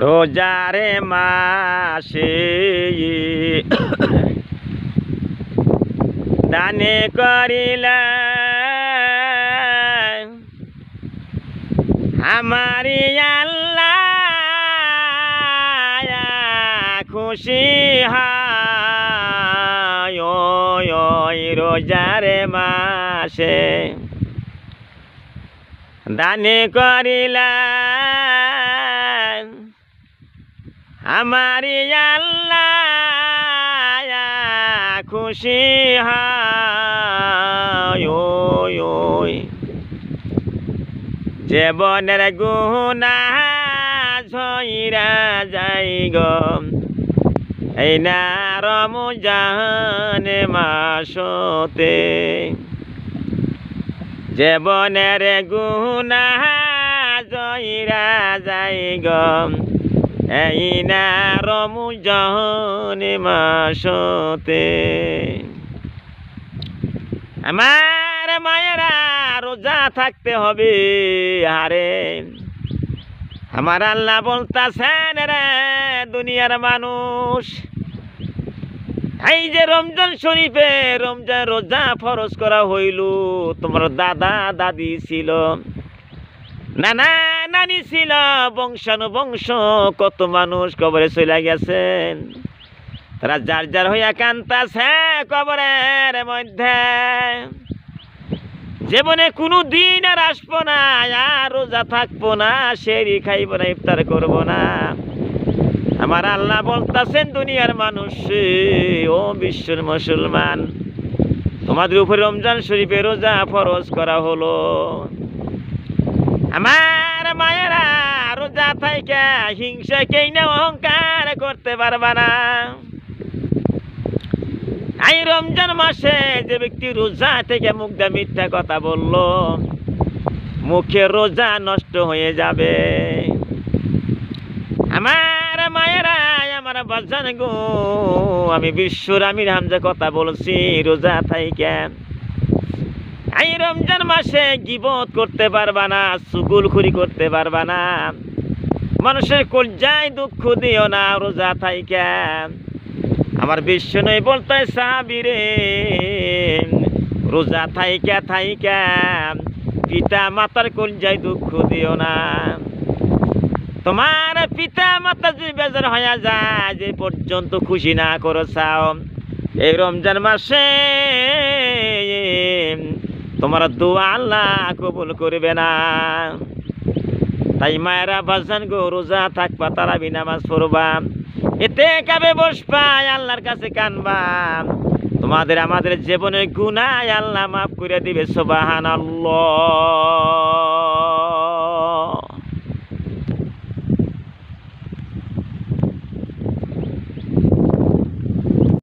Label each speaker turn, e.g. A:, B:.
A: রোজারে মাসে দানে করিলা আমারি আল্লাহ খুশি হয় রোজারে মাসে দানে করিলা আমারি আল্লাহ খুশি হয় জীবনের গুনাহ ঝইরা যাই গো এই না রমজান মাসতে জীবনের গুনাহ ঝইরা যাই গো এই না রমজান মাসতে আমার মায়েরা রোজা থাকতে হবে। আরে আমার আল্লাহ বলতাছেন রে দুনিয়ার মানুষ, এই যে রমজান শরীফে রমজান রোজা ফরজ করা হইল, তোমার দাদা দাদি ছিল, নানা নানি ছিল, বংশানুবংশ কত মানুষ কবরে চলে গেছেন। তারা যার যার হইয়া কান্তাছে কবরের মধ্যে। জীবনে কোনো দিন আর আসবো না, আর রোজা থাকবো না, সেরি খাইবো না, ইফতার করবো না। আমার আল্লাহ বলতাছেন দুনিয়ার মানুষ, ও বিশ্বের মুসলমান, তোমাদের উপরে রমজান শরীফে রোজা ফরজ করা হলো। আমার মায়েরা রোজা থাইকা হিংসা কেই না অহংকার করতে পারবা না। এই রমজান মাসে যে ব্যক্তি রোজা থেকে মুখে মিথ্যা কথা বলল, মুখে রোজা নষ্ট হয়ে যাবে। আমার মায়েরা আমার বাজান গো, আমি বিশ্বর আমির হামজা কথা বলছি রোজা থাইকা। এই রমজান মাসে গীবত করতে পারবা না, চুগলখড়ি করতে পারবা না, মানুষের কলজায় দুঃখ দিও না রোজা থাইকা। আমার বিশ্ব নয় বলতে সাহাবীরে রোজা থাইকা থাইকা পিতা মাতার কলজায় দুঃখ দিও না। তোমার পিতা মাতা যদি বেজার হয়ে যায়, যে পর্যন্ত খুশি না করো চাও, এই রমজান মাসে তোমার দোয়া আল্লাহ কবুল করবে না। তাই মায়েরা বাজান গো, রোজা থাকবা, তারাবি নামাজ পড়বা, এতে কাবে বসবা, আল্লাহর কাছে কানবা, তোমাদের আমাদের জীবনের গুনাহ আল্লাহ মাফ করে দিবে। সুবহানাল্লাহ।